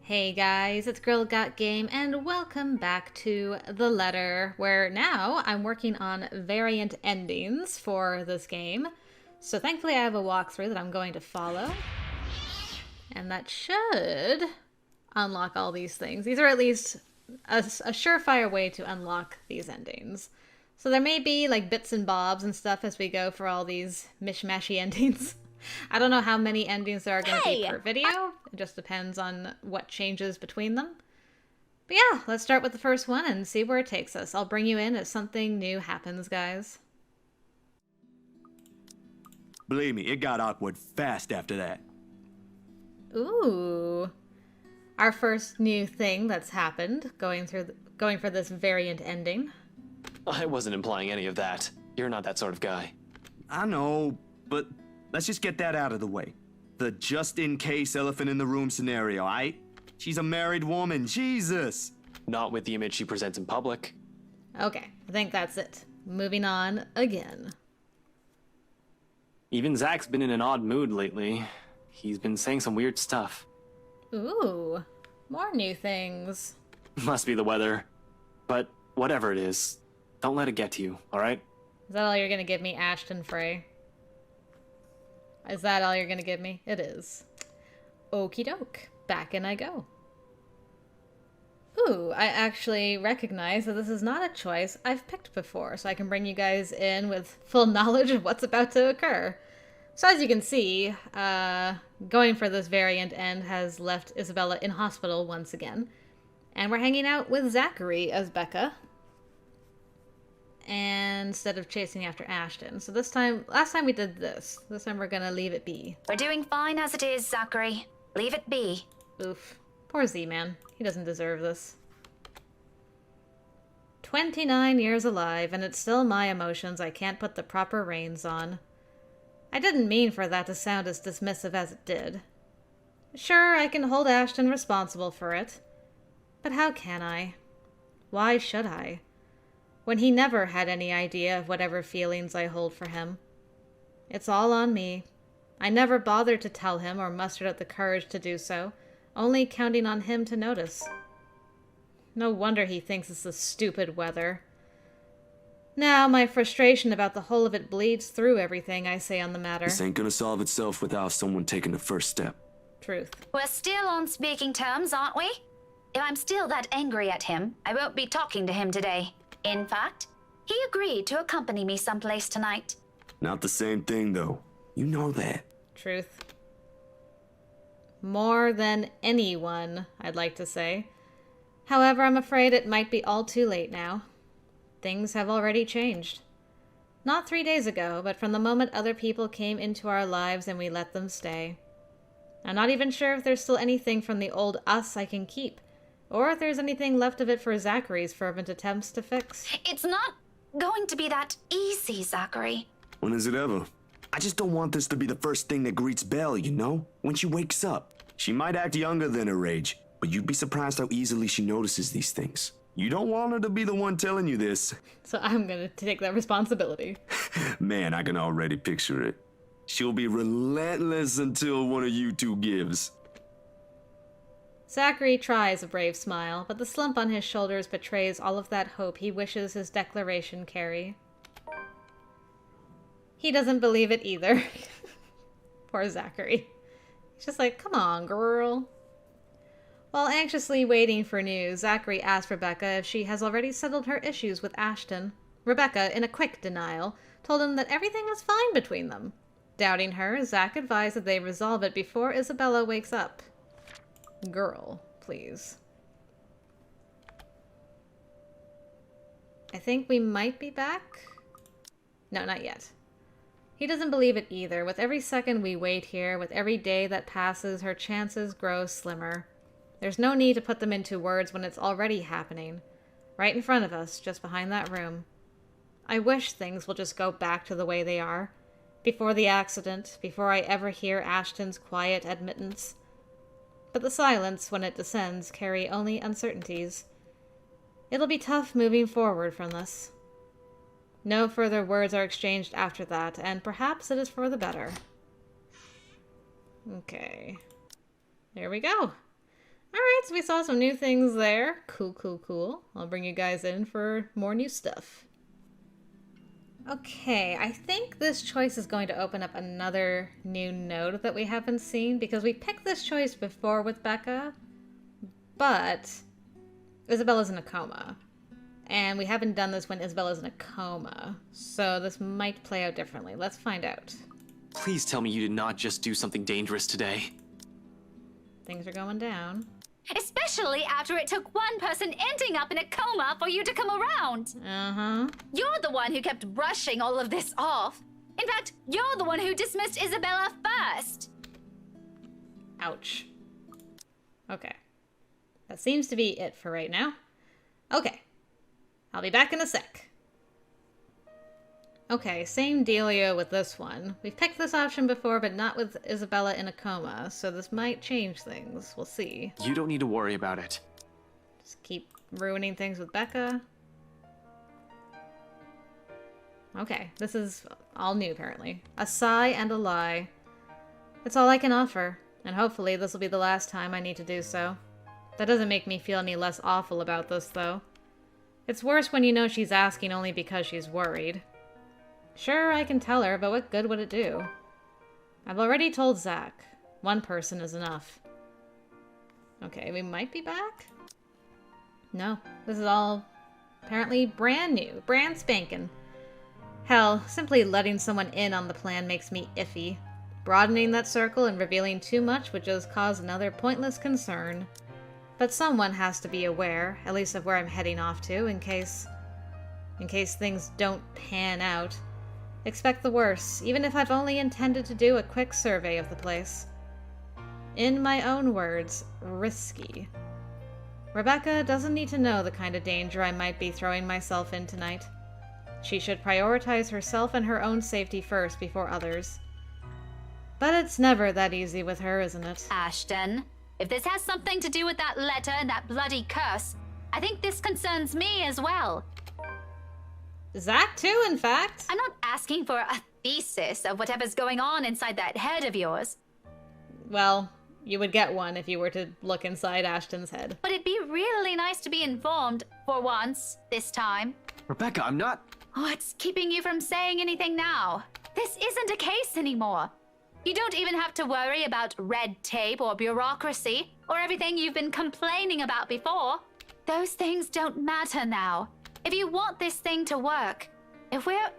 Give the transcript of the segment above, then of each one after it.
Hey guys, it's GirlGotGame and welcome back to The Letter, where now I'm working on variant endings for this game. So thankfully I have a walkthrough that I'm going to follow. And that should unlock all these things. These are at least a surefire way to unlock these endings. So there may be like bits and bobs and stuff as we go for all these mishmashy endings. I don't know how many endings there are going to be per video. It just depends on what changes between them. But yeah, let's start with the first one and see where it takes us. I'll bring you in if something new happens, guys. Believe me, it got awkward fast after that. Ooh. Our first new thing that's happened, going for this variant ending. I wasn't implying any of that. You're not that sort of guy. I know, but let's just get that out of the way. The just-in-case elephant in the room scenario, aight? She's a married woman, Jesus! Not with the image she presents in public. Okay, I think that's it. Moving on again. Even Zach's been in an odd mood lately. He's been saying some weird stuff. Ooh, more new things. Must be the weather. But whatever it is, don't let it get to you, alright? Is that all you're gonna give me, Ashton Frey? Is that all you're gonna give me? It is. Okie doke. Back in I go. Ooh, I actually recognize that this is not a choice I've picked before, so I can bring you guys in with full knowledge of what's about to occur. So as you can see, going for this variant end has left Isabella in hospital once again. And we're hanging out with Zachary as Becca, and instead of chasing after Ashton. So this time, last time we did this. This time we're gonna leave it be. We're doing fine as it is, Zachary. Leave it be. Oof. Poor Z-Man. He doesn't deserve this. 29 years alive, and it's still my emotions I can't put the proper reins on. I didn't mean for that to sound as dismissive as it did. Sure, I can hold Ashton responsible for it. But how can I? Why should I? When he never had any idea of whatever feelings I hold for him. It's all on me. I never bothered to tell him or mustered up the courage to do so, only counting on him to notice. No wonder he thinks it's the stupid weather. Now my frustration about the whole of it bleeds through everything I say on the matter. This ain't gonna solve itself without someone taking the first step. Truth. We're still on speaking terms, aren't we? If I'm still that angry at him, I won't be talking to him today. In fact, he agreed to accompany me someplace tonight. Not the same thing, though. You know that. Truth. More than anyone, I'd like to say. However, I'm afraid it might be all too late now. Things have already changed. Not 3 days ago, but from the moment other people came into our lives and we let them stay. I'm not even sure if there's still anything from the old us I can keep, or if there's anything left of it for Zachary's fervent attempts to fix. It's not going to be that easy, Zachary. When is it ever? I just don't want this to be the first thing that greets Belle, you know? When she wakes up. She might act younger than her age, but you'd be surprised how easily she notices these things. You don't want her to be the one telling you this. So I'm gonna take that responsibility. Man, I can already picture it. She'll be relentless until one of you two gives. Zachary tries a brave smile, but the slump on his shoulders betrays all of that hope he wishes his declaration carry. He doesn't believe it either. Poor Zachary. He's just like, come on, girl. While anxiously waiting for news, Zachary asks Rebecca if she has already settled her issues with Ashton. Rebecca, in a quick denial, told him that everything was fine between them. Doubting her, Zach advised that they resolve it before Isabella wakes up. Girl, please. I think we might be back? No, not yet. He doesn't believe it either. With every second we wait here, with every day that passes, her chances grow slimmer. There's no need to put them into words when it's already happening. Right in front of us, just behind that room. I wish things will just go back to the way they are. Before the accident, before I ever hear Ashton's quiet admittance. But the silence, when it descends, carry only uncertainties. It'll be tough moving forward from this. No further words are exchanged after that, and perhaps it is for the better. Okay. Here we go. Alright, so we saw some new things there. Cool, cool, cool. I'll bring you guys in for more new stuff. Okay, I think this choice is going to open up another new node that we haven't seen, because we picked this choice before with Becca, but Isabella's in a coma. And we haven't done this when Isabella's in a coma, so this might play out differently. Let's find out. Please tell me you did not just do something dangerous today. Things are going down. Especially after it took one person ending up in a coma for you to come around. Uh-huh. You're the one who kept brushing all of this off. In fact, you're the one who dismissed Isabella first. Ouch. Okay. That seems to be it for right now. Okay. I'll be back in a sec. Okay, same dealio with this one. We've picked this option before, but not with Isabella in a coma, so this might change things. We'll see. You don't need to worry about it. Just keep ruining things with Becca. Okay, this is all new apparently. A sigh and a lie. It's all I can offer, and hopefully this will be the last time I need to do so. That doesn't make me feel any less awful about this, though. It's worse when you know she's asking only because she's worried. Sure, I can tell her, but what good would it do? I've already told Zach. One person is enough. Okay, we might be back? No, this is all apparently brand new, brand spanking. Hell, simply letting someone in on the plan makes me iffy. Broadening that circle and revealing too much would just cause another pointless concern. But someone has to be aware, at least of where I'm heading off to, in case things don't pan out. Expect the worst, even if I've only intended to do a quick survey of the place. In my own words, risky. Rebecca doesn't need to know the kind of danger I might be throwing myself in tonight. She should prioritize herself and her own safety first before others. But it's never that easy with her, isn't it? Ashton, if this has something to do with that letter and that bloody curse, I think this concerns me as well. Zach too, in fact. I'm not asking for a thesis of whatever's going on inside that head of yours. Well, you would get one if you were to look inside Ashton's head. But it'd be really nice to be informed, for once, this time. Rebecca, I'm not... What's keeping you from saying anything now? This isn't a case anymore. You don't even have to worry about red tape or bureaucracy or everything you've been complaining about before. Those things don't matter now. If you want this thing to work, if we're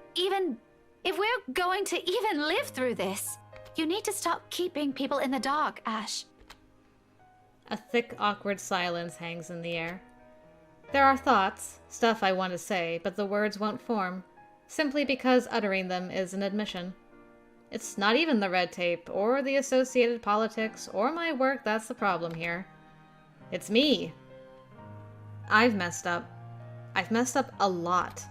going to even live through this, you need to stop keeping people in the dark, Ash. A thick, awkward silence hangs in the air. There are thoughts, stuff I want to say, but the words won't form, simply because uttering them is an admission. It's not even the red tape, or the associated politics, or my work that's the problem here. It's me. I've messed up. I've messed up a lot.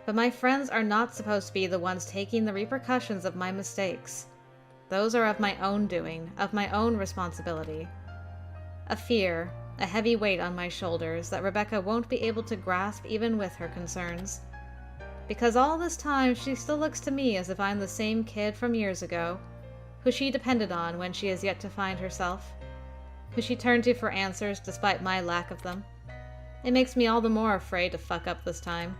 But my friends are not supposed to be the ones taking the repercussions of my mistakes. Those are of my own doing, of my own responsibility. A fear, a heavy weight on my shoulders that Rebecca won't be able to grasp even with her concerns. Because all this time she still looks to me as if I'm the same kid from years ago, who she depended on when she has yet to find herself, who she turned to for answers despite my lack of them. It makes me all the more afraid to fuck up this time.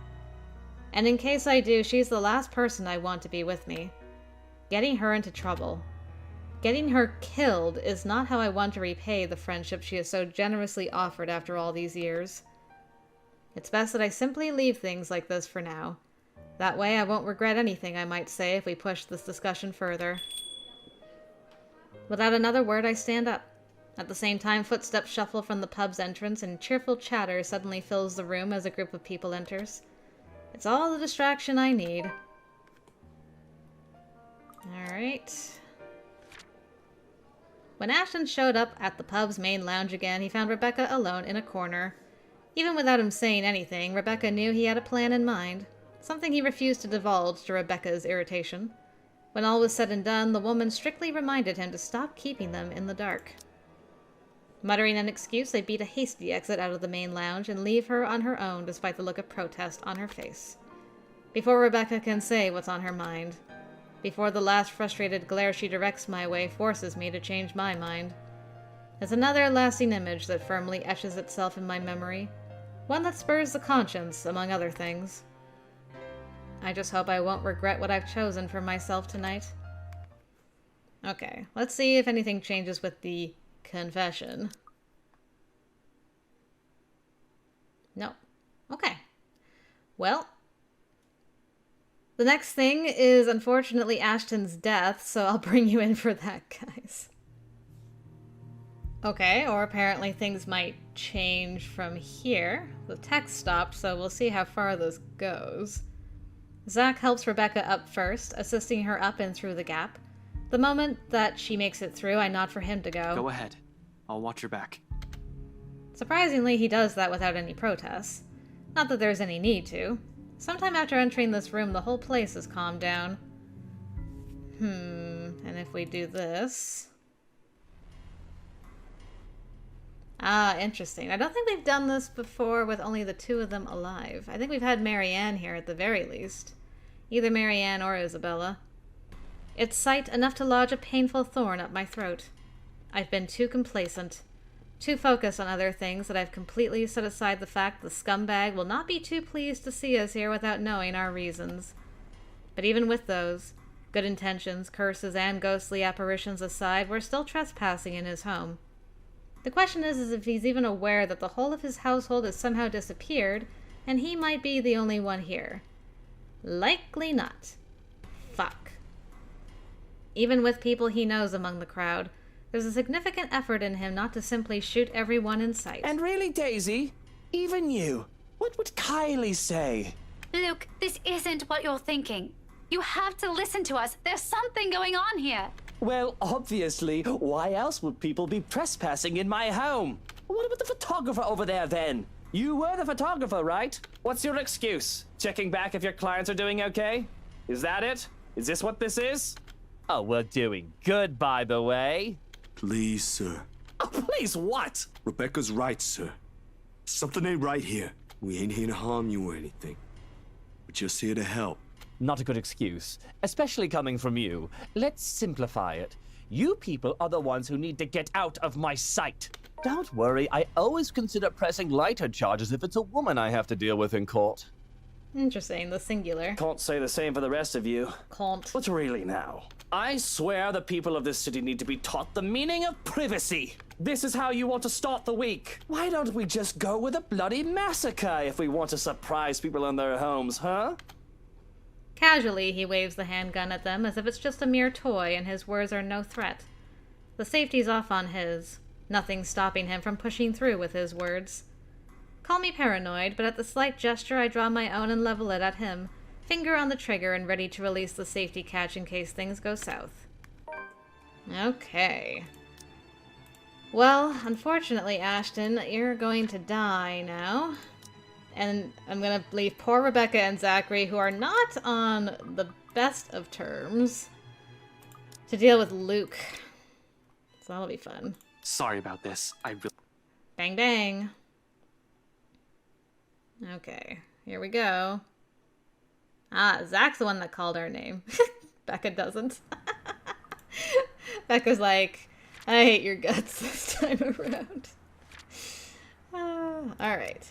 And in case I do, she's the last person I want to be with me. Getting her into trouble, getting her killed is not how I want to repay the friendship she has so generously offered after all these years. It's best that I simply leave things like this for now. That way I won't regret anything I might say if we push this discussion further. Without another word, I stand up. At the same time, footsteps shuffle from the pub's entrance and cheerful chatter suddenly fills the room as a group of people enters. It's all the distraction I need. Alright. When Ashton showed up at the pub's main lounge again, he found Rebecca alone in a corner. Even without him saying anything, Rebecca knew he had a plan in mind, something he refused to divulge to Rebecca's irritation. When all was said and done, the woman strictly reminded him to stop keeping them in the dark. Muttering an excuse, they beat a hasty exit out of the main lounge and leave her on her own despite the look of protest on her face. Before Rebecca can say what's on her mind, before the last frustrated glare she directs my way forces me to change my mind. Is another lasting image that firmly etches itself in my memory. One that spurs the conscience, among other things. I just hope I won't regret what I've chosen for myself tonight. Okay, let's see if anything changes with the confession. No. Okay. Well, the next thing is unfortunately Ashton's death, so I'll bring you in for that, guys. Okay, or apparently things might change from here. The text stopped, so we'll see how far this goes. Zach helps Rebecca up first, assisting her up and through the gap. The moment that she makes it through, I nod for him to go. Go ahead. I'll watch your back. Surprisingly, he does that without any protests. Not that there's any need to. Sometime after entering this room, the whole place has calmed down. And if we do this... Ah, interesting. I don't think we've done this before with only the two of them alive. I think we've had Marianne here at the very least. Either Marianne or Isabella. Its sight enough to lodge a painful thorn up my throat. I've been too complacent. Too focused on other things that I've completely set aside the fact the scumbag will not be too pleased to see us here without knowing our reasons. But even with those, good intentions, curses, and ghostly apparitions aside, we're still trespassing in his home. The question is if he's even aware that the whole of his household has somehow disappeared, and he might be the only one here. Likely not. Fuck. Even with people he knows among the crowd, there's a significant effort in him not to simply shoot everyone in sight. And really, Daisy, even you, what would Kylie say? Luke, this isn't what you're thinking. You have to listen to us. There's something going on here. Well, obviously, why else would people be trespassing in my home? What about the photographer over there, then? You were the photographer, right? What's your excuse? Checking back if your clients are doing okay? Is that it? Is this what this is? Oh, we're doing good, by the way. Please, sir. Oh, please what? Rebecca's right, sir. Something ain't right here. We ain't here to harm you or anything. We're just here to help. Not a good excuse, especially coming from you. Let's simplify it. You people are the ones who need to get out of my sight. Don't worry, I always consider pressing lighter charges if it's a woman I have to deal with in court. Interesting, the singular. Can't say the same for the rest of you. Can't. But really now, I swear the people of this city need to be taught the meaning of privacy. This is how you want to start the week. Why don't we just go with a bloody massacre if we want to surprise people in their homes, huh? Casually, he waves the handgun at them as if it's just a mere toy and his words are no threat. The safety's off on his. Nothing stopping him from pushing through with his words. Call me paranoid, but at the slight gesture I draw my own and level it at him, finger on the trigger and ready to release the safety catch in case things go south. Okay. Well, unfortunately, Ashton, you're going to die now. And I'm gonna leave poor Rebecca and Zachary, who are not on the best of terms, to deal with Luke. So that'll be fun. Sorry about this. Bang bang. Okay, here we go. Ah, Zach's the one that called our name. Becca doesn't. Becca's like, I hate your guts this time around. Alright.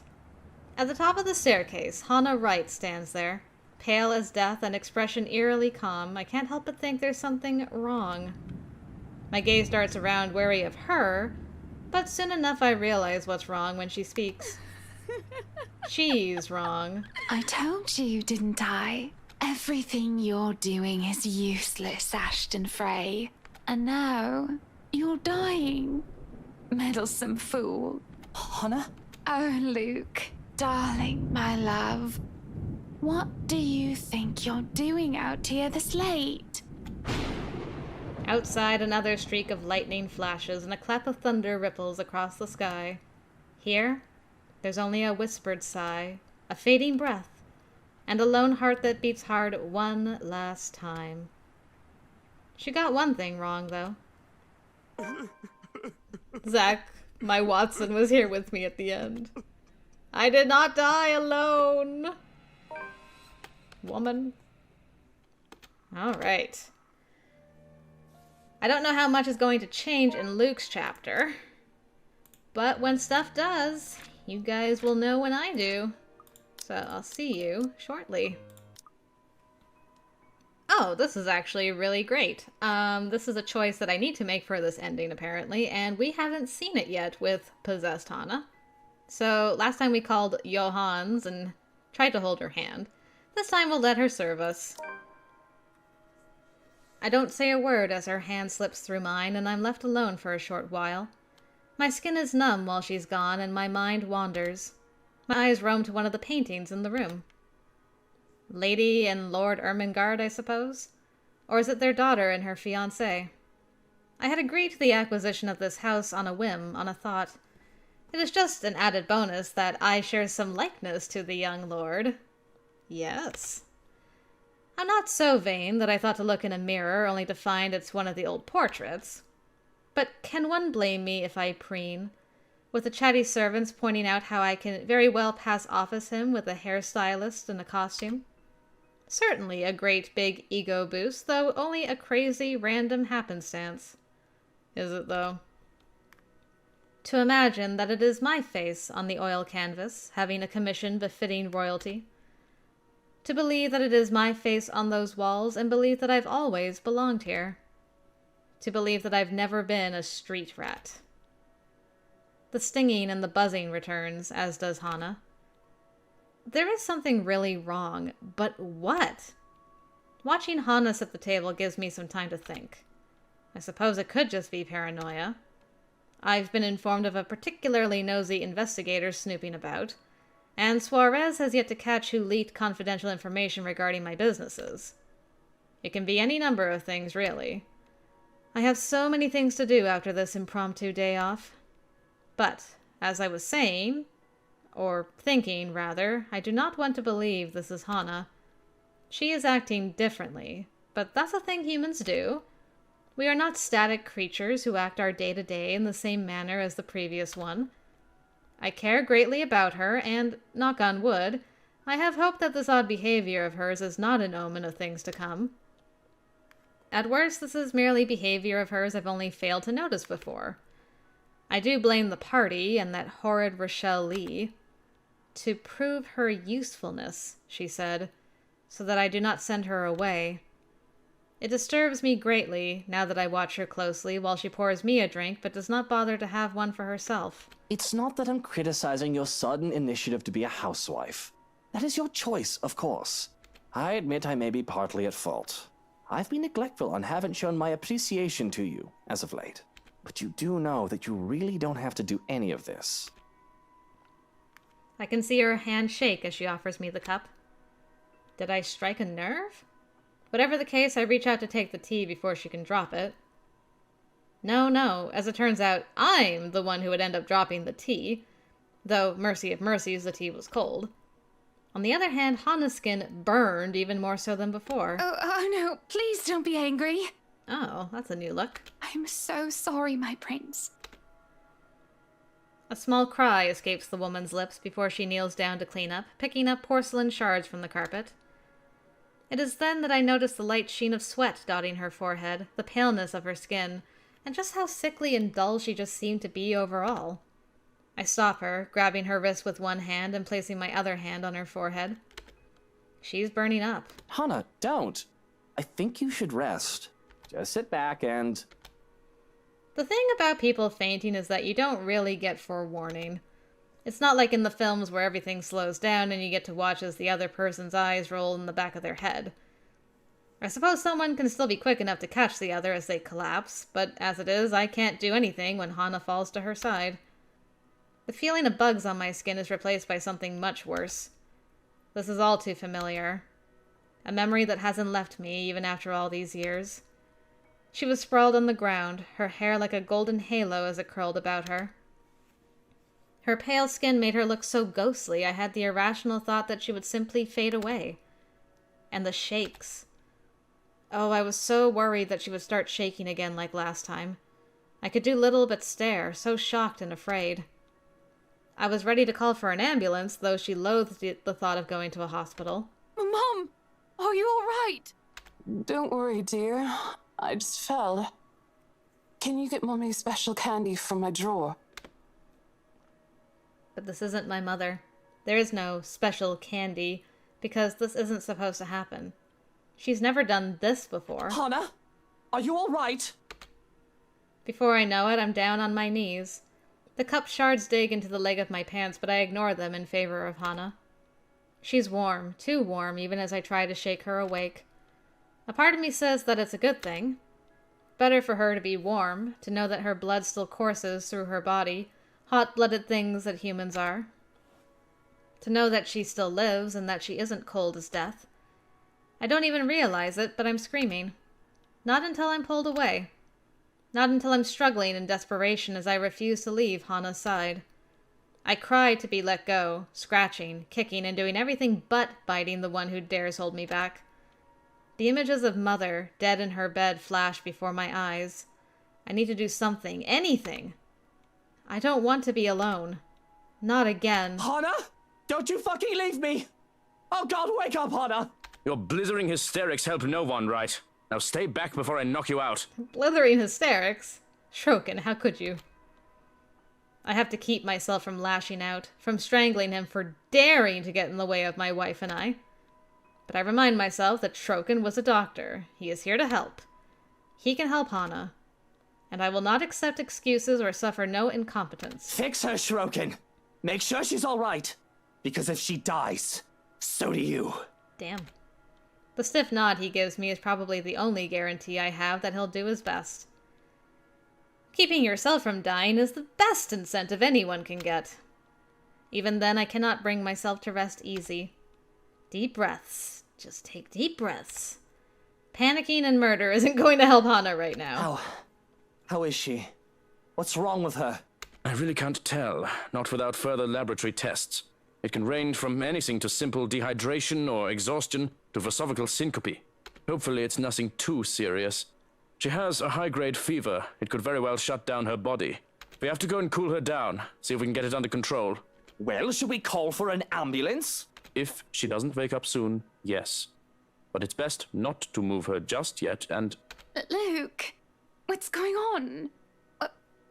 At the top of the staircase, Hannah Wright stands there. Pale as death and expression eerily calm, I can't help but think there's something wrong. My gaze darts around, wary of her, but soon enough I realize what's wrong when she speaks. She's wrong. I told you, didn't I? Everything you're doing is useless, Ashton Frey. And now, you're dying. Meddlesome fool. Hannah? Oh, Luke. Darling, my love. What do you think you're doing out here this late? Outside, another streak of lightning flashes and a clap of thunder ripples across the sky. Here, there's only a whispered sigh, a fading breath, and a lone heart that beats hard one last time. She got one thing wrong, though. Zach, my Watson, was here with me at the end. I did not die alone. Woman. Alright. I don't know how much is going to change in Luke's chapter. But when stuff does, you guys will know when I do. So I'll see you shortly. Oh, this is actually really great. This is a choice that I need to make for this ending, apparently, and we haven't seen it yet with Possessed Hana. So last time we called Johans and tried to hold her hand. This time we'll let her serve us. I don't say a word as her hand slips through mine, and I'm left alone for a short while. My skin is numb while she's gone, and my mind wanders. My eyes roam to one of the paintings in the room. Lady and Lord Ermengarde, I suppose? Or is it their daughter and her fiancé? I had agreed to the acquisition of this house on a whim, on a thought. It is just an added bonus that I share some likeness to the young lord. Yes. I'm not so vain that I thought to look in a mirror only to find it's one of the old portraits. But can one blame me if I preen? With the chatty servants pointing out how I can very well pass off as him with a hairstylist and a costume? Certainly a great big ego boost, though only a crazy random happenstance. Is it, though? To imagine that it is my face on the oil canvas, having a commission befitting royalty. To believe that it is my face on those walls, and believe that I've always belonged here. To believe that I've never been a street rat. The stinging and the buzzing returns, as does Hana. There is something really wrong, but what? Watching Hana sit at the table gives me some time to think. I suppose it could just be paranoia. I've been informed of a particularly nosy investigator snooping about, and Suarez has yet to catch who leaked confidential information regarding my businesses. It can be any number of things, really. I have so many things to do after this impromptu day off. But, as I was saying, or thinking, rather, I do not want to believe this is Hana. She is acting differently, but that's a thing humans do. We are not static creatures who act our day-to-day in the same manner as the previous one. I care greatly about her, and, knock on wood, I have hope that this odd behavior of hers is not an omen of things to come. At worst, this is merely behavior of hers I've only failed to notice before. I do blame the party and that horrid Rochelle Lee. To prove her usefulness, she said, so that I do not send her away. It disturbs me greatly, now that I watch her closely while she pours me a drink but does not bother to have one for herself. It's not that I'm criticizing your sudden initiative to be a housewife. That is your choice, of course. I admit I may be partly at fault. I've been neglectful and haven't shown my appreciation to you, as of late. But you do know that you really don't have to do any of this. I can see her hand shake as she offers me the cup. Did I strike a nerve? Whatever the case, I reach out to take the tea before she can drop it. No, as it turns out, I'm the one who would end up dropping the tea, though, mercy of mercies, the tea was cold. On the other hand, Hana's skin burned even more so than before. Oh no, please don't be angry. Oh, that's a new look. I'm so sorry, my prince. A small cry escapes the woman's lips before she kneels down to clean up, picking up porcelain shards from the carpet. It is then that I notice the light sheen of sweat dotting her forehead, the paleness of her skin, and just how sickly and dull she just seemed to be overall. I stop her, grabbing her wrist with one hand and placing my other hand on her forehead. She's burning up. Hana, don't. I think you should rest. Just sit back and... The thing about people fainting is that you don't really get forewarning. It's not like in the films where everything slows down and you get to watch as the other person's eyes roll in the back of their head. I suppose someone can still be quick enough to catch the other as they collapse, but as it is, I can't do anything when Hana falls to her side. The feeling of bugs on my skin is replaced by something much worse. This is all too familiar. A memory that hasn't left me even after all these years. She was sprawled on the ground, her hair like a golden halo as it curled about her. Her pale skin made her look so ghostly I had the irrational thought that she would simply fade away. And the shakes. Oh, I was so worried that she would start shaking again like last time. I could do little but stare, so shocked and afraid. I was ready to call for an ambulance, though she loathed the thought of going to a hospital. Mom, are you all right? Don't worry, dear. I just fell. Can you get Mommy special candy from my drawer? But this isn't my mother. There is no special candy, because this isn't supposed to happen. She's never done this before. Hana, are you all right? Before I know it, I'm down on my knees. The cup shards dig into the leg of my pants, but I ignore them in favor of Hana. She's warm, too warm, even as I try to shake her awake. A part of me says that it's a good thing. Better for her to be warm, to know that her blood still courses through her body, hot-blooded things that humans are. To know that she still lives and that she isn't cold as death. I don't even realize it, but I'm screaming. Not until I'm pulled away. Not until I'm struggling in desperation as I refuse to leave Hana's side. I cry to be let go, scratching, kicking, and doing everything but biting the one who dares hold me back. The images of Mother, dead in her bed, flash before my eyes. I need to do something, anything. I don't want to be alone. Not again. Hana, don't you fucking leave me! Oh God, wake up, Hana! Your blithering hysterics help no one, right? Now stay back before I knock you out. Blithering hysterics? Shroken, how could you? I have to keep myself from lashing out, from strangling him for daring to get in the way of my wife and I. But I remind myself that Shroken was a doctor. He is here to help. He can help Hana. And I will not accept excuses or suffer no incompetence. Fix her, Shroken. Make sure she's all right. Because if she dies, so do you. Damn. The stiff nod he gives me is probably the only guarantee I have that he'll do his best. Keeping yourself from dying is the best incentive anyone can get. Even then, I cannot bring myself to rest easy. Deep breaths. Just take deep breaths. Panicking and murder isn't going to help Hana right now. How is she? What's wrong with her? I really can't tell, not without further laboratory tests. It can range from anything to simple dehydration or exhaustion to philosophical syncope. Hopefully it's nothing too serious. She has a high-grade fever. It could very well shut down her body. We have to go and cool her down, see if we can get it under control. Well, should we call for an ambulance? If she doesn't wake up soon, yes. But it's best not to move her just yet, and... Luke, what's going on?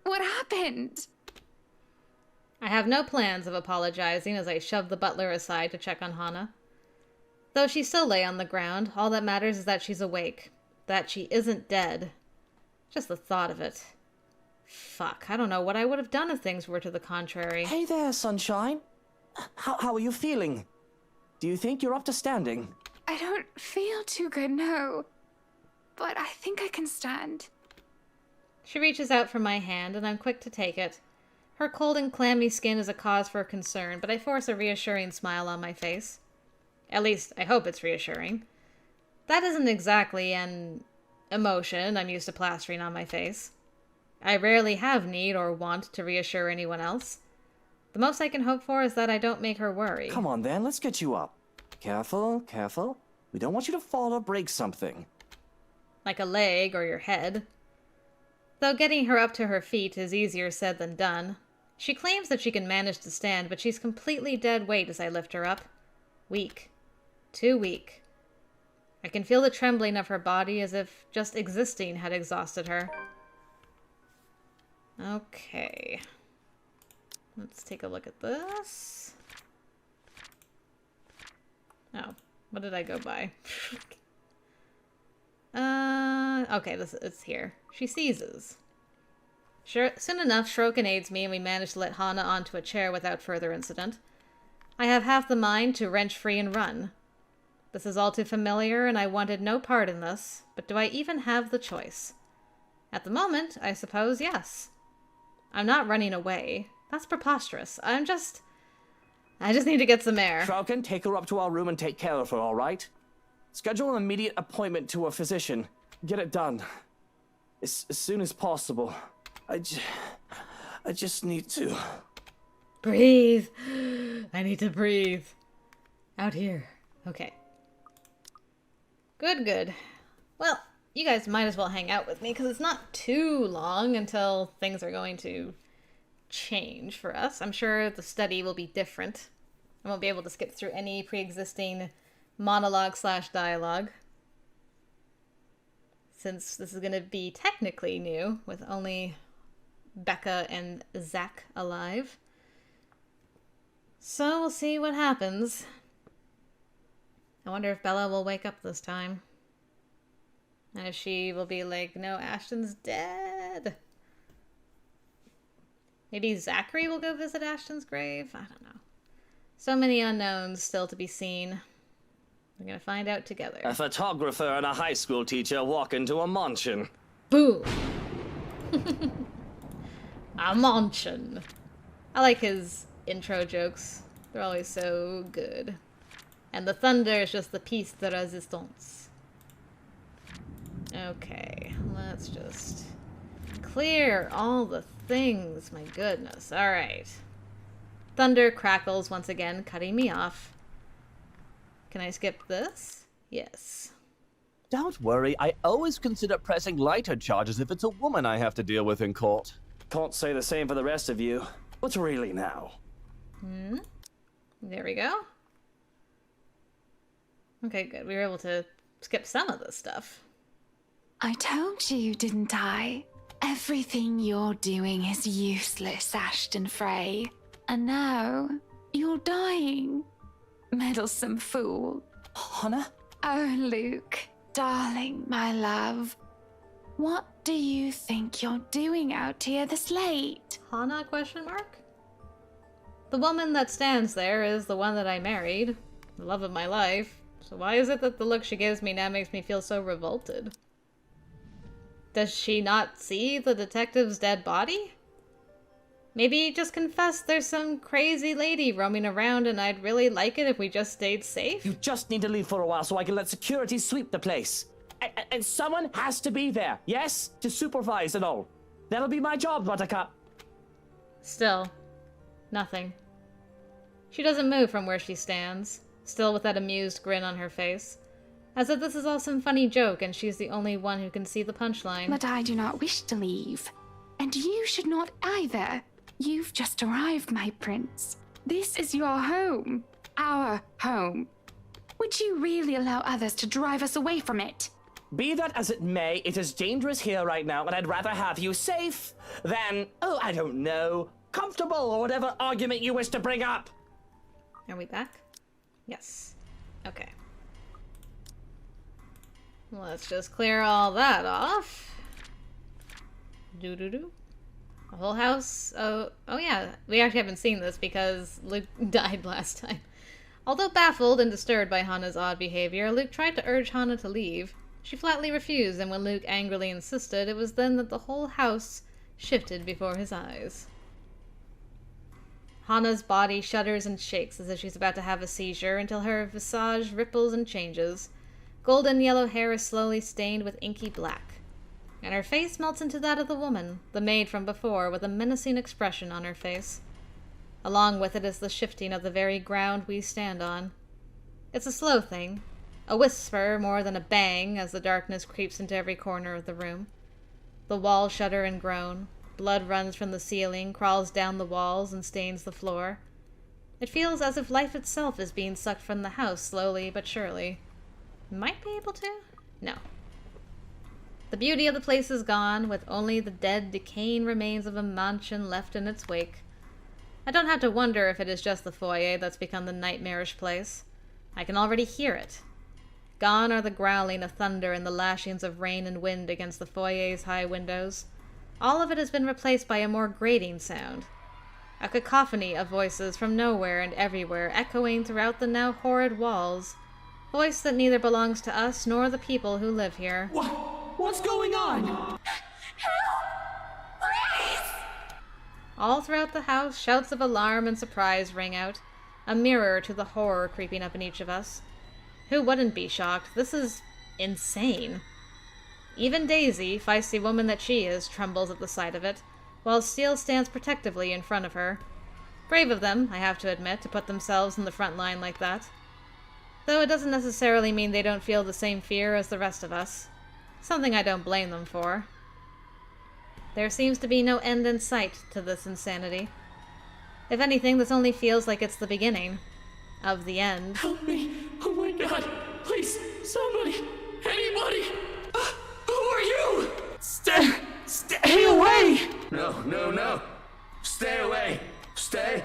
What happened? I have no plans of apologizing as I shove the butler aside to check on Hana. Though she still lay on the ground, all that matters is that she's awake. That she isn't dead. Just the thought of it. Fuck, I don't know what I would have done if things were to the contrary. Hey there, sunshine. How are you feeling? Do you think you're up to standing? I don't feel too good, no. But I think I can stand. She reaches out for my hand, and I'm quick to take it. Her cold and clammy skin is a cause for concern, but I force a reassuring smile on my face. At least, I hope it's reassuring. That isn't exactly an emotion I'm used to plastering on my face. I rarely have need or want to reassure anyone else. The most I can hope for is that I don't make her worry. Come on then, let's get you up. Careful, careful. We don't want you to fall or break something. Like a leg or your head. Though getting her up to her feet is easier said than done. She claims that she can manage to stand, but she's completely dead weight as I lift her up. Weak. Too weak. I can feel the trembling of her body as if just existing had exhausted her. Okay. Let's take a look at this. Oh, what did I go by? Okay, it's here. She seizes. Sure, soon enough, Shroken aids me and we manage to let Hana onto a chair without further incident. I have half the mind to wrench free and run. This is all too familiar and I wanted no part in this, but do I even have the choice? At the moment, I suppose yes. I'm not running away. That's preposterous. I just need to get some air. Shroken, take her up to our room and take care of her, all right? Schedule an immediate appointment to a physician. Get it done. As soon as possible. I just need to... Breathe. I need to breathe. Out here. Okay. Good. Well, you guys might as well hang out with me because it's not too long until things are going to change for us. I'm sure the study will be different. I won't be able to skip through any pre-existing monologue/dialogue. Since this is going to be technically new, with only Becca and Zach alive. So we'll see what happens. I wonder if Bella will wake up this time. And if she will be like, no, Ashton's dead. Maybe Zachary will go visit Ashton's grave? I don't know. So many unknowns still to be seen. We're gonna find out together. A photographer and a high school teacher walk into a mansion. Boom! A mansion. I like his intro jokes. They're always so good. And the thunder is just the piece de resistance. Okay, let's just clear all the things. My goodness. Alright. Thunder crackles once again, cutting me off. Can I skip this? Yes. Don't worry, I always consider pressing lighter charges if it's a woman I have to deal with in court. Can't say the same for the rest of you. What's really now? There we go. Okay, good. We were able to skip some of this stuff. I told you, didn't I? Everything you're doing is useless, Ashton Frey. And now, you're dying. Meddlesome fool. Hannah? Oh, Luke, darling, my love. What do you think you're doing out here this late? Hana, question mark? The woman that stands there is the one that I married. The love of my life. So why is it that the look she gives me now makes me feel so revolted? Does she not see the detective's dead body? Maybe just confess there's some crazy lady roaming around and I'd really like it if we just stayed safe? You just need to leave for a while so I can let security sweep the place. And someone has to be there, yes? To supervise and all. That'll be my job, Buttercup. Still, nothing. She doesn't move from where she stands, still with that amused grin on her face. As if this is all some funny joke and she's the only one who can see the punchline. But I do not wish to leave. And you should not either. You've just arrived, my prince. This is your home. Our home. Would you really allow others to drive us away from it? Be that as it may, it is dangerous here right now, and I'd rather have you safe than, oh, I don't know, comfortable or whatever argument you wish to bring up. Are we back? Yes. Okay. Let's just clear all that off. Doo-doo-doo. A whole house. Oh yeah. We actually haven't seen this because Luke died last time. Although baffled and disturbed by Hana's odd behavior, Luke tried to urge Hana to leave. She flatly refused, and when Luke angrily insisted, it was then that the whole house shifted before his eyes. Hana's body shudders and shakes as if she's about to have a seizure until her visage ripples and changes. Golden yellow hair is slowly stained with inky black, and her face melts into that of the woman, the maid from before, with a menacing expression on her face. Along with it is the shifting of the very ground we stand on. It's a slow thing, a whisper more than a bang as the darkness creeps into every corner of the room. The walls shudder and groan. Blood runs from the ceiling, crawls down the walls, and stains the floor. It feels as if life itself is being sucked from the house slowly but surely. Might be able to? No. The beauty of the place is gone, with only the dead, decaying remains of a mansion left in its wake. I don't have to wonder if it is just the foyer that's become the nightmarish place. I can already hear it. Gone are the growling of thunder and the lashings of rain and wind against the foyer's high windows. All of it has been replaced by a more grating sound. A cacophony of voices from nowhere and everywhere, echoing throughout the now horrid walls. Voice that neither belongs to us nor the people who live here. What's going on? All throughout the house, shouts of alarm and surprise ring out, a mirror to the horror creeping up in each of us. Who wouldn't be shocked? This is insane. Even Daisy, feisty woman that she is, trembles at the sight of it, while Steele stands protectively in front of her. Brave of them, I have to admit, to put themselves in the front line like that. Though it doesn't necessarily mean they don't feel the same fear as the rest of us. Something I don't blame them for. There seems to be no end in sight to this insanity. If anything, this only feels like it's the beginning of the end. Help me! Oh my god! Please, somebody! Anybody! Who are you? Stay away! No. Stay away. Stay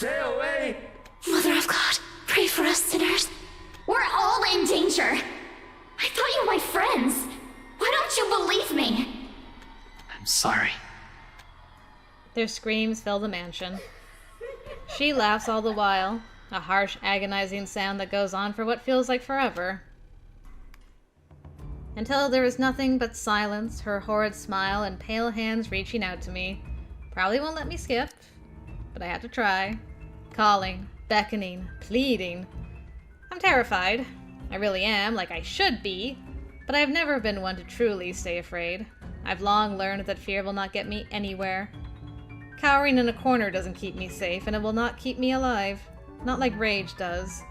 away. Their screams fill the mansion. She laughs all the while, a harsh, agonizing sound that goes on for what feels like forever. Until there is nothing but silence, her horrid smile, and pale hands reaching out to me. Probably won't let me skip, but I had to try. Calling, beckoning, pleading. I'm terrified. I really am, like I should be, but I've never been one to truly stay afraid. I've long learned that fear will not get me anywhere. Cowering in a corner doesn't keep me safe, and it will not keep me alive. Not like rage does.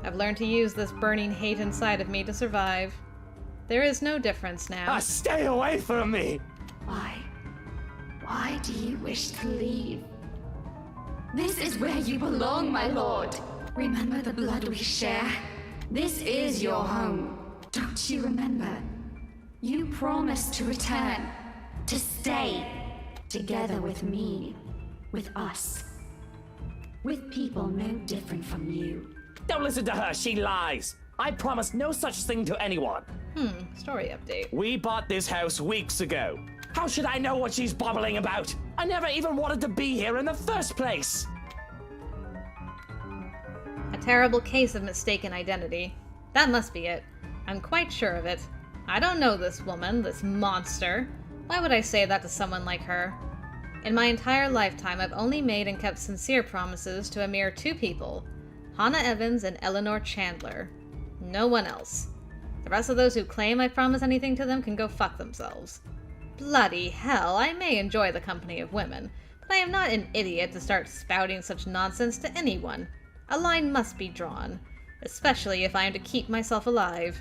I've learned to use this burning hate inside of me to survive. There is no difference now. Stay away from me! Why? Why do you wish to leave? This is where you belong, my lord. Remember the blood we share? This is your home. Don't you remember? You promised to return, to stay, together with me, with us, with people no different from you. Don't listen to her, she lies! I promised no such thing to anyone. Story update. We bought this house weeks ago. How should I know what she's babbling about? I never even wanted to be here in the first place. A terrible case of mistaken identity. That must be it. I'm quite sure of it. I don't know this woman, this monster. Why would I say that to someone like her? In my entire lifetime, I've only made and kept sincere promises to a mere 2 people. Hannah Evans and Eleanor Chandler. No one else. The rest of those who claim I promise anything to them can go fuck themselves. Bloody hell, I may enjoy the company of women, but I am not an idiot to start spouting such nonsense to anyone. A line must be drawn, especially if I am to keep myself alive.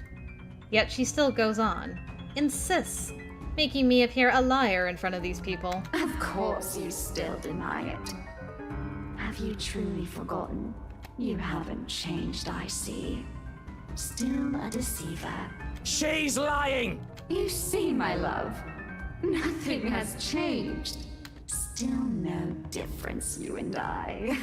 Yet she still goes on, insists, making me appear a liar in front of these people. Of course you still deny it. Have you truly forgotten? You haven't changed, I see. Still a deceiver. She's lying! You see, my love, nothing has changed. Still no difference, you and I.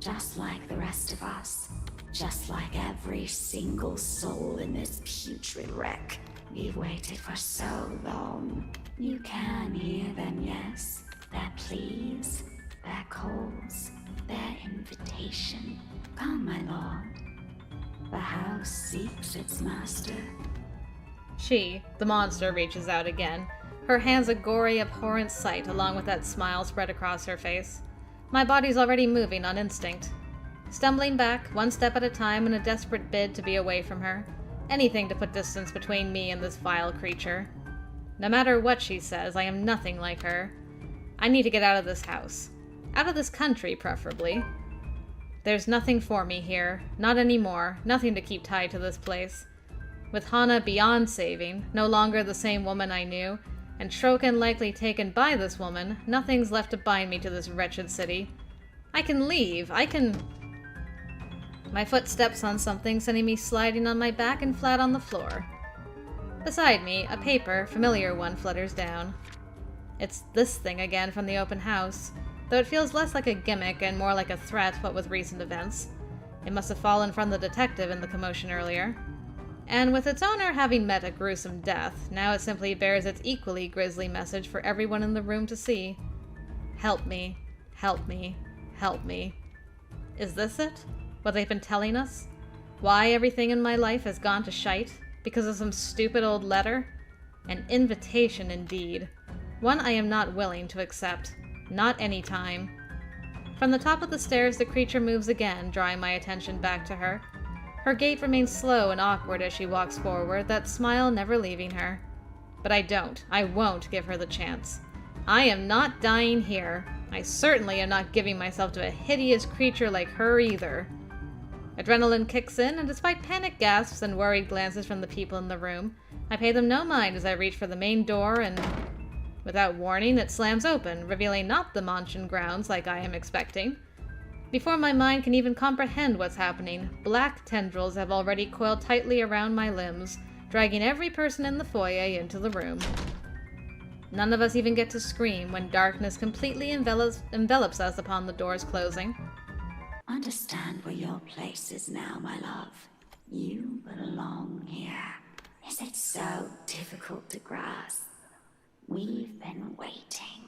Just like the rest of us. Just like every single soul in this putrid wreck. We've waited for so long. You can hear them, yes? Their pleas, their calls, their invitation. Come, my lord. The house seeks its master. She, the monster, reaches out again, her hands a gory, abhorrent sight along with that smile spread across her face. My body's already moving on instinct. Stumbling back, one step at a time in a desperate bid to be away from her. Anything to put distance between me and this vile creature. No matter what she says, I am nothing like her. I need to get out of this house. Out of this country, preferably. There's nothing for me here. Not anymore. Nothing to keep tied to this place. With Hannah beyond saving, no longer the same woman I knew, and Troken likely taken by this woman, nothing's left to bind me to this wretched city. I can leave. I can... My foot steps on something, sending me sliding on my back and flat on the floor. Beside me, a paper, familiar one, flutters down. It's this thing again from the open house, though it feels less like a gimmick and more like a threat, what with recent events. It must have fallen from the detective in the commotion earlier. And with its owner having met a gruesome death, now it simply bears its equally grisly message for everyone in the room to see. Help me. Help me. Help me. Is this it? What they've been telling us? Why everything in my life has gone to shite? Because of some stupid old letter? An invitation indeed. One I am not willing to accept. Not any time. From the top of the stairs, the creature moves again, drawing my attention back to her. Her gait remains slow and awkward as she walks forward, that smile never leaving her. But I won't give her the chance. I am not dying here. I certainly am not giving myself to a hideous creature like her either. Adrenaline kicks in, and despite panic gasps and worried glances from the people in the room, I pay them no mind as I reach for the main door and... Without warning, it slams open, revealing not the mansion grounds like I am expecting. Before my mind can even comprehend what's happening, black tendrils have already coiled tightly around my limbs, dragging every person in the foyer into the room. None of us even get to scream when darkness completely envelops us upon the doors closing. Understand where your place is now, my love. You belong here. Is it so difficult to grasp? We've been waiting.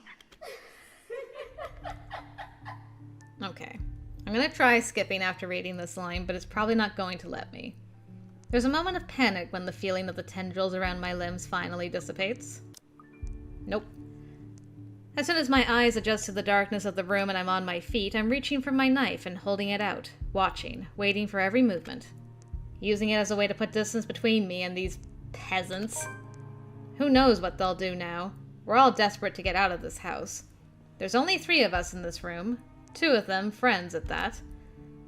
I'm gonna try skipping after reading this line, but it's probably not going to let me. There's a moment of panic when the feeling of the tendrils around my limbs finally dissipates. Nope. As soon as my eyes adjust to the darkness of the room and I'm on my feet, I'm reaching for my knife and holding it out, watching, waiting for every movement. Using it as a way to put distance between me and these peasants. Who knows what they'll do now? We're all desperate to get out of this house. There's only 3 of us in this room. 2 of them friends at that.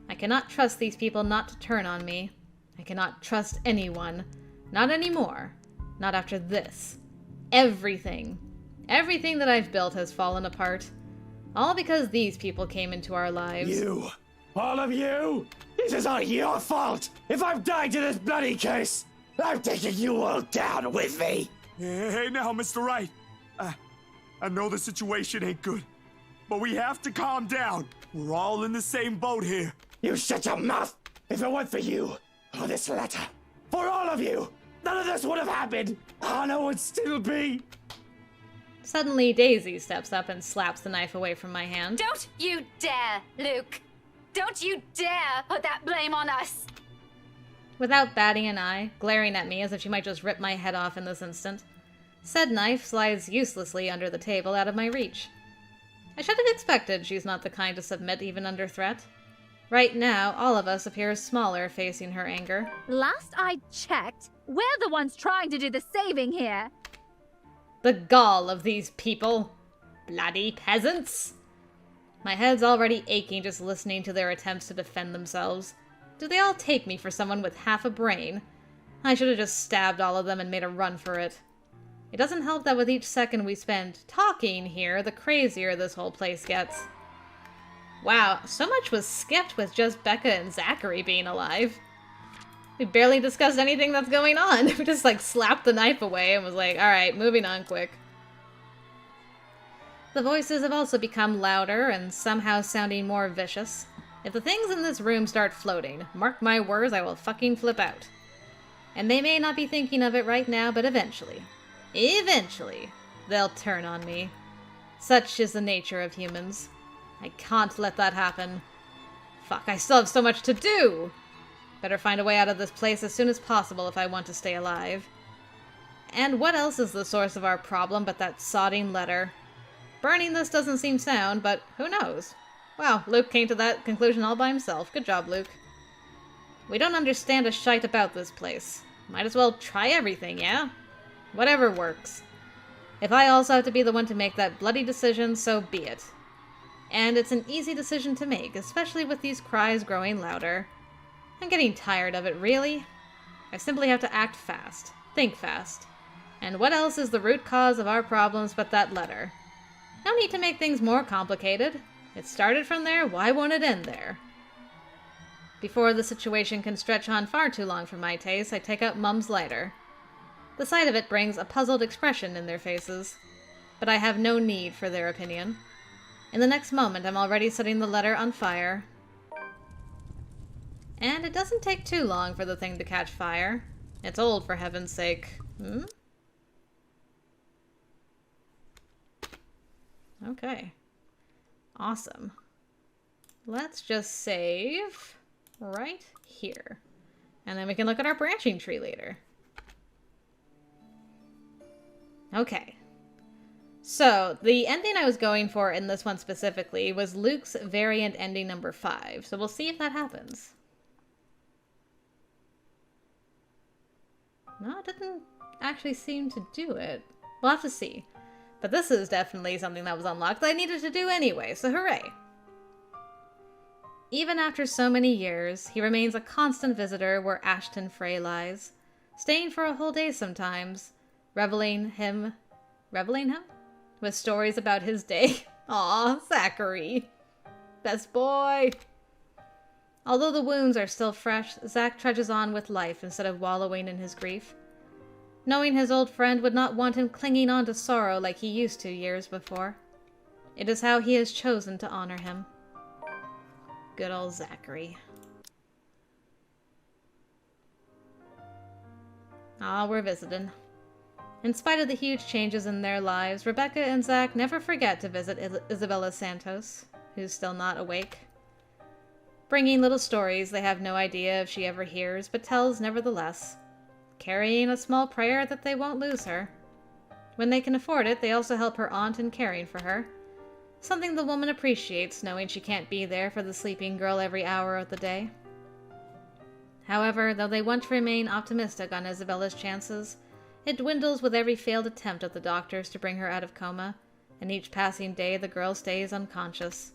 I cannot trust these people not to turn on me. I cannot trust anyone. Not anymore. Not after this. Everything. Everything that I've built has fallen apart. All because these people came into our lives. You! All of you! This is all your fault! If I'm dying to this bloody case, I'm taking you all down with me! Hey now, Mr. Wright. I know the situation ain't good, but we have to calm down. We're all in the same boat here. You shut your mouth! If it weren't for you, or this letter, for all of you, none of this would have happened! Anna would still be... Suddenly, Daisy steps up and slaps the knife away from my hand. Don't you dare, Luke! Don't you dare put that blame on us! Without batting an eye, glaring at me as if she might just rip my head off in this instant, said knife slides uselessly under the table out of my reach. I should have expected she's not the kind to submit even under threat. Right now, all of us appear smaller facing her anger. Last I checked, we're the ones trying to do the saving here. The gall of these people. Bloody peasants. My head's already aching just listening to their attempts to defend themselves. Do they all take me for someone with half a brain? I should have just stabbed all of them and made a run for it. It doesn't help that with each second we spend talking here, the crazier this whole place gets. Wow, so much was skipped with just Becca and Zachary being alive. We barely discussed anything that's going on. We just like slapped the knife away and was like, alright, moving on quick. The voices have also become louder and somehow sounding more vicious. If the things in this room start floating, mark my words, I will fucking flip out. And they may not be thinking of it right now, but eventually, they'll turn on me. Such is the nature of humans. I can't let that happen. Fuck, I still have so much to do! Better find a way out of this place as soon as possible if I want to stay alive. And what else is the source of our problem but that sodding letter? Burning this doesn't seem sound, but who knows? Wow, Luke came to that conclusion all by himself. Good job, Luke. We don't understand a shite about this place. Might as well try everything, yeah? Whatever works. If I also have to be the one to make that bloody decision, so be it. And it's an easy decision to make, especially with these cries growing louder. I'm getting tired of it, really. I simply have to act fast. Think fast. And what else is the root cause of our problems but that letter? No need to make things more complicated. It started from there, why won't it end there? Before the situation can stretch on far too long for my taste, I take out Mum's lighter. The sight of it brings a puzzled expression in their faces. But I have no need for their opinion. In the next moment, I'm already setting the letter on fire. And it doesn't take too long for the thing to catch fire. It's old, for heaven's sake. Hmm? Okay. Awesome. Let's just save right here. And then we can look at our branching tree later. Okay. So, the ending I was going for in this one specifically was Luke's variant ending number 5. So we'll see if that happens. No, it didn't actually seem to do it. We'll have to see. But this is definitely something that was unlocked that I needed to do anyway, so hooray! Even after so many years, he remains a constant visitor where Ashton Frey lies, staying for a whole day sometimes, reveling him with stories about his day. Aw, Zachary. Best boy. Although the wounds are still fresh, Zach trudges on with life instead of wallowing in his grief, knowing his old friend would not want him clinging on to sorrow like he used to years before. It is how he has chosen to honor him. Good old Zachary. Ah, we're visiting. In spite of the huge changes in their lives, Rebecca and Zach never forget to visit Isabella Santos, who's still not awake. bringing little stories they have no idea if she ever hears, but tells nevertheless, carrying a small prayer that they won't lose her. When they can afford it, they also help her aunt in caring for her. Something the woman appreciates, knowing she can't be there for the sleeping girl every hour of the day. However, though they want to remain optimistic on Isabella's chances, it dwindles with every failed attempt of the doctors to bring her out of coma, and each passing day the girl stays unconscious.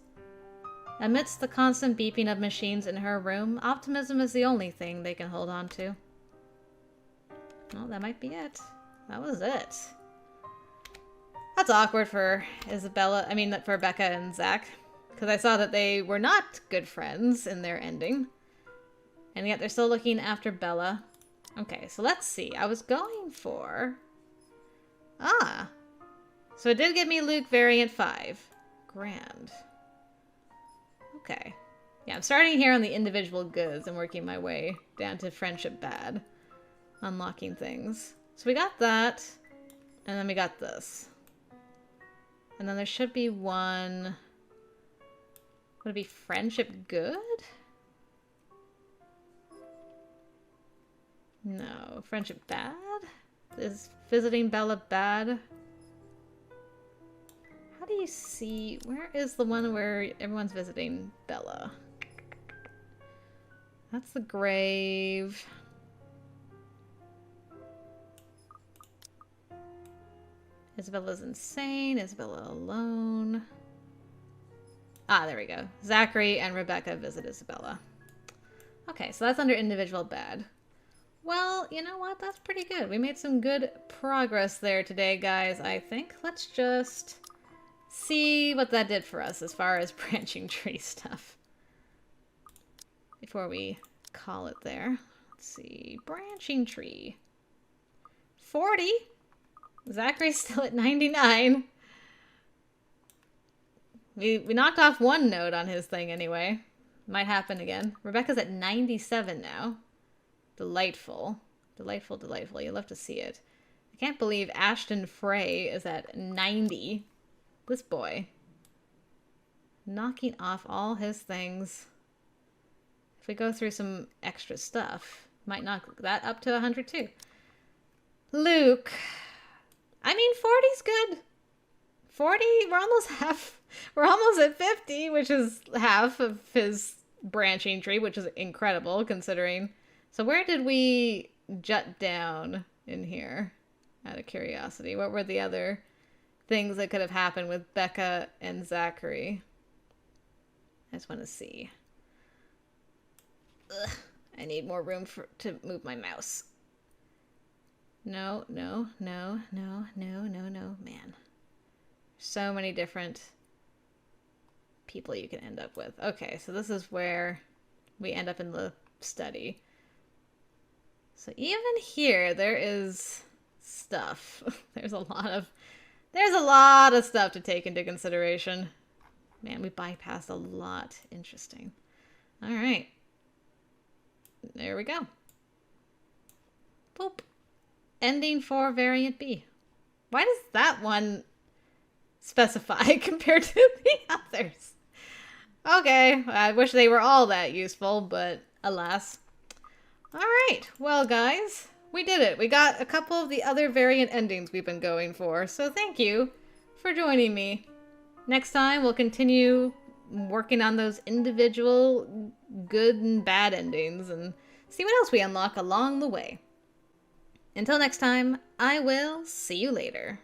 Amidst the constant beeping of machines in her room, optimism is the only thing they can hold on to. Well, that might be it. That was it. That's awkward for for Rebecca and Zach, because I saw that they were not good friends in their ending. And yet they're still looking after Bella. Okay, so let's see. I was going for... Ah! So it did give me Luke variant 5. Grand. Okay. Yeah, I'm starting here on the individual goods and working my way down to friendship bad. Unlocking things. So we got that. And then we got this. And then there should be one... Would it be friendship good? No. Friendship bad? Is visiting Bella bad? How do you see... Where is the one where everyone's visiting Bella? That's the grave. Isabella's insane. Isabella alone. Ah, there we go. Zachary and Rebecca visit Isabella. Okay, so that's under individual bad. Well, you know what? That's pretty good. We made some good progress there today, guys, I think. Let's just see what that did for us as far as branching tree stuff. Before we call it there. Let's see. Branching tree. 40. Zachary's still at 99. We knocked off one node on his thing anyway. Might happen again. Rebecca's at 97 now. Delightful. Delightful, delightful. You'll have to see it. I can't believe Ashton Frey is at 90. This boy. Knocking off all his things. If we go through some extra stuff, might knock that up to 100 too. Luke. I mean, 40's good. 40, we're almost half. We're almost at 50, which is half of his branching tree, which is incredible considering. So where did we jut down in here? Out of curiosity. What were the other things that could have happened with Becca and Zachary? I just want to see. Ugh, I need more room to move my mouse. No, no, no, no, no, no, no. Man. So many different people you can end up with. Okay, so this is where we end up in the study. So even here, there is stuff. There's a lot of stuff to take into consideration. Man, we bypassed a lot. Interesting. All right. There we go. Boop. Ending for variant B. Why does that one specify compared to the others? Okay, I wish they were all that useful, but alas. Alright, well guys, we did it. We got a couple of the other variant endings we've been going for, so thank you for joining me. Next time, we'll continue working on those individual good and bad endings and see what else we unlock along the way. Until next time, I will see you later.